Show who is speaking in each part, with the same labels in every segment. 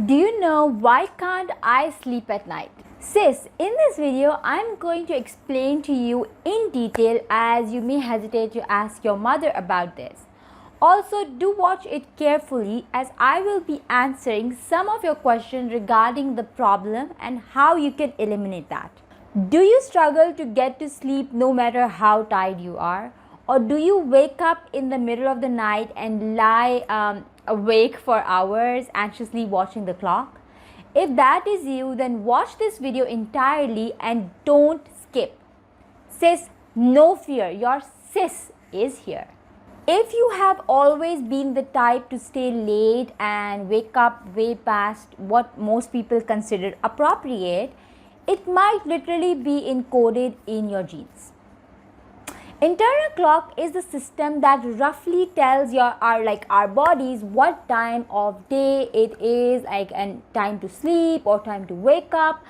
Speaker 1: Do you know why can't I sleep at night? Sis, in this video, I'm going to explain to you in detail as you may hesitate to ask your mother about this. Also, do watch it carefully as I will be answering some of your questions regarding the problem and how you can eliminate that. Do you struggle to get to sleep no matter how tired you are? Or do you wake up in the middle of the night and lie awake for hours anxiously watching the clock? If that is you, then watch this video entirely and don't skip. Sis, no fear, your sis is here. If you have always been the type to stay late and wake up way past what most people consider appropriate, it might literally be encoded in your genes. Internal clock is the system that roughly tells our bodies what time of day it is, and time to sleep or time to wake up.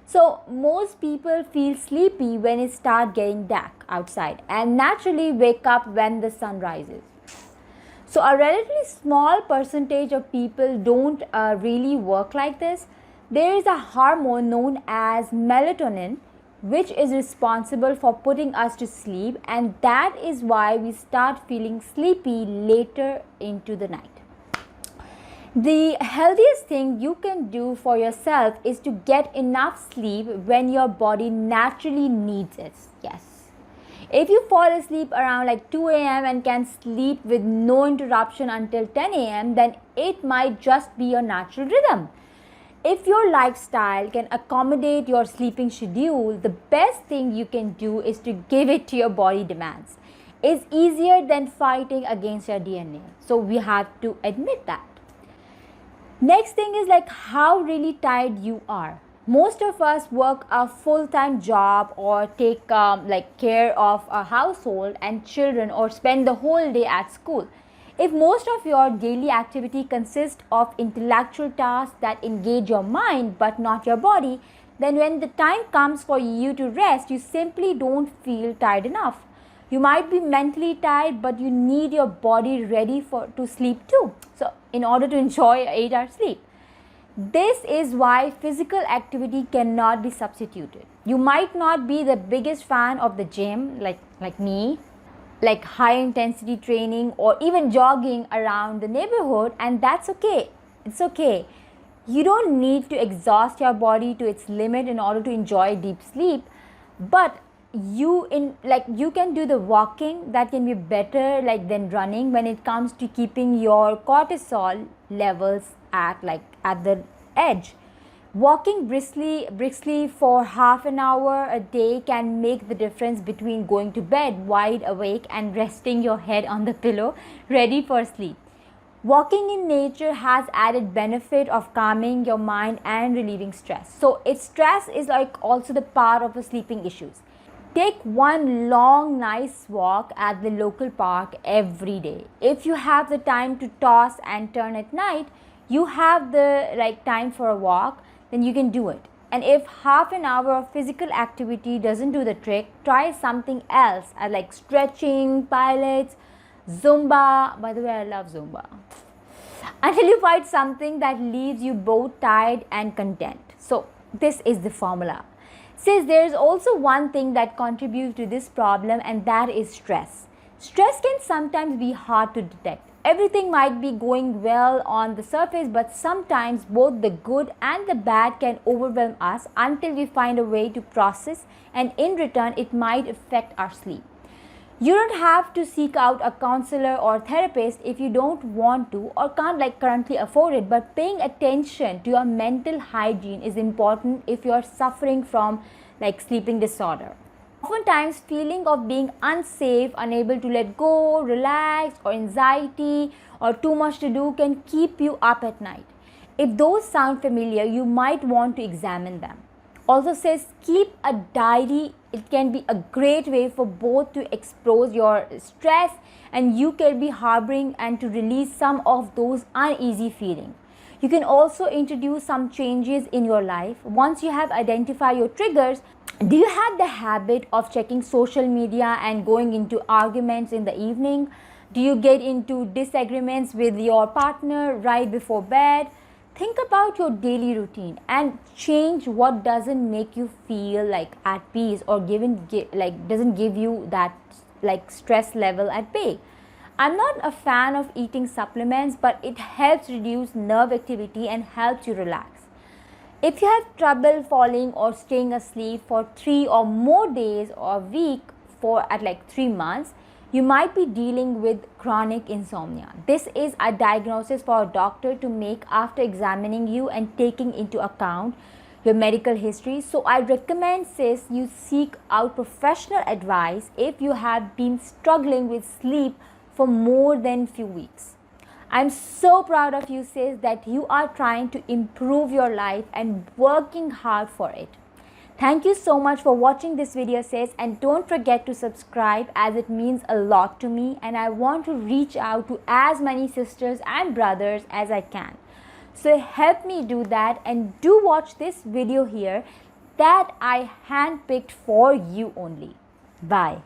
Speaker 1: So most people feel sleepy when it starts getting dark outside and naturally wake up when the sun rises. So a relatively small percentage of people don't really work like this. There is a hormone known as melatonin which is responsible for putting us to sleep, and that is why we start feeling sleepy later into the night. The healthiest thing you can do for yourself is to get enough sleep when your body naturally needs it. Yes. If you fall asleep around 2 a.m. and can sleep with no interruption until 10 a.m., then it might just be your natural rhythm. If your lifestyle can accommodate your sleeping schedule, the best thing you can do is to give it to your body demands. It's easier than fighting against your DNA. So we have to admit that. Next thing is how really tired you are. Most of us work a full-time job or take care of a household and children or spend the whole day at school. If most of your daily activity consists of intellectual tasks that engage your mind but not your body, then when the time comes for you to rest, you simply don't feel tired enough. You might be mentally tired, but you need your body ready to sleep too. So in order to enjoy 8-hour sleep. This is why physical activity cannot be substituted. You might not be the biggest fan of the gym like me, like high intensity training or even jogging around the neighborhood, and that's okay. It's okay. You don't need to exhaust your body to its limit in order to enjoy deep sleep, but you can do the walking that can be better than running when it comes to keeping your cortisol levels at the edge. Walking briskly for half an hour a day can make the difference between going to bed wide awake and resting your head on the pillow ready for sleep. Walking in nature has added benefit of calming your mind and relieving stress. So its stress is also the part of the sleeping issues. Take one long nice walk at the local park every day. If you have the time to toss and turn at night, you have the time for a walk, then you can do it. And if half an hour of physical activity doesn't do the trick, try something else like stretching, pilates, Zumba. By the way, I love Zumba. Until you find something that leaves you both tired and content. So this is the formula. Says there is also one thing that contributes to this problem, and that is stress. Stress can sometimes be hard to detect. Everything might be going well on the surface, but sometimes both the good and the bad can overwhelm us until we find a way to process, and in return it might affect our sleep. You don't have to seek out a counselor or therapist if you don't want to or can't currently afford it, but paying attention to your mental hygiene is important if you are suffering from sleeping disorder. Oftentimes, feeling of being unsafe, unable to let go, relax, or anxiety, or too much to do can keep you up at night. If those sound familiar, you might want to examine them. Also says keep a diary. It can be a great way for both to expose your stress and you can be harboring and to release some of those uneasy feelings. You can also introduce some changes in your life. Once you have identified your triggers, do you have the habit of checking social media and going into arguments in the evening? Do you get into disagreements with your partner right before bed? think about your daily routine and change what doesn't make you feel like at peace or doesn't give you that like stress level at bay. I'm not a fan of eating supplements, but it helps reduce nerve activity and helps you relax. If you have trouble falling or staying asleep for 3 or more days or a week for at like 3 months, you might be dealing with chronic insomnia. This is a diagnosis for a doctor to make after examining you and taking into account your medical history. So I recommend sis you seek out professional advice if you have been struggling with sleep for more than few weeks. I'm so proud of you sis that you are trying to improve your life and working hard for it. Thank you so much for watching this video sis, and don't forget to subscribe as it means a lot to me and I want to reach out to as many sisters and brothers as I can. So help me do that, and do watch this video here that I handpicked for you only. Bye.